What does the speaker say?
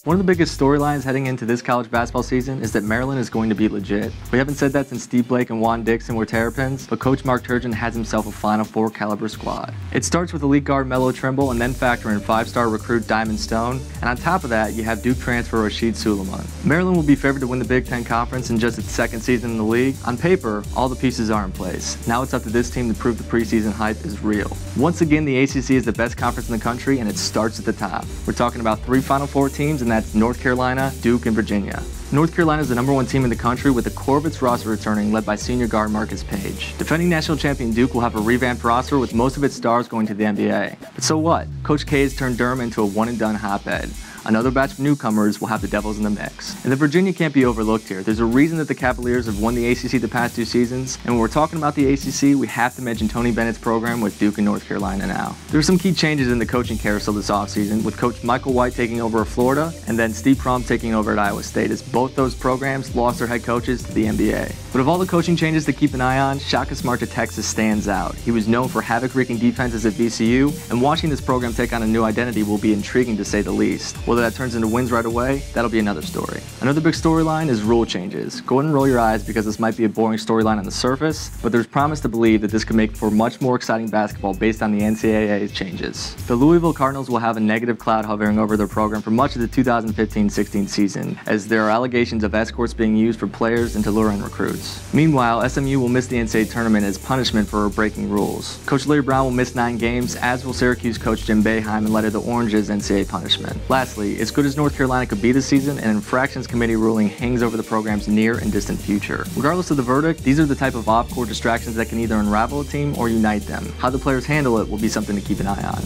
One of the biggest storylines heading into this college basketball season is that Maryland is going to be legit. We haven't said that since Steve Blake and Juan Dixon were Terrapins, but Coach Mark Turgeon has himself a Final Four caliber squad. It starts with elite guard Melo Trimble and then factor in 5-star recruit Diamond Stone, and on top of that, you have Duke transfer Rasheed Suleiman. Maryland will be favored to win the Big Ten Conference in just its second season in the league. On paper, all the pieces are in place. Now it's up to this team to prove the preseason hype is real. Once again, the ACC is the best conference in the country, and it starts at the top. We're talking about 3 Final Four teams, and that's North Carolina, Duke, and Virginia. North Carolina is the #1 team in the country with the core of its roster returning, led by senior guard Marcus Page. Defending national champion Duke will have a revamped roster with most of its stars going to the NBA. But so what? Coach K has turned Durham into a one-and-done hotbed. Another batch of newcomers will have the Devils in the mix. And the Virginia can't be overlooked here. There's a reason that the Cavaliers have won the ACC the past 2 seasons, and when we're talking about the ACC, we have to mention Tony Bennett's program with Duke and North Carolina now. There are some key changes in the coaching carousel this offseason, with Coach Michael White taking over at Florida, and then Steve Prohm taking over at Iowa State, as both those programs lost their head coaches to the NBA. But of all the coaching changes to keep an eye on, Shaka Smart to Texas stands out. He was known for havoc-wreaking defenses at VCU, and watching this program take on a new identity will be intriguing to say the least. Whether that turns into wins right away, that'll be another story. Another big storyline is rule changes. Go ahead and roll your eyes because this might be a boring storyline on the surface, but there's promise to believe that this could make for much more exciting basketball based on the NCAA's changes. The Louisville Cardinals will have a negative cloud hovering over their program for much of the 2015-16 season, as there are allegations of escorts being used for players and to lure in recruits. Meanwhile, SMU will miss the NCAA tournament as punishment for breaking rules. Coach Larry Brown will miss 9 games, as will Syracuse coach Jim Boeheim, and letter the Orange's NCAA punishment. Lastly, as good as North Carolina could be this season, an infractions committee ruling hangs over the program's near and distant future. Regardless of the verdict, these are the type of off-court distractions that can either unravel a team or unite them. How the players handle it will be something to keep an eye on.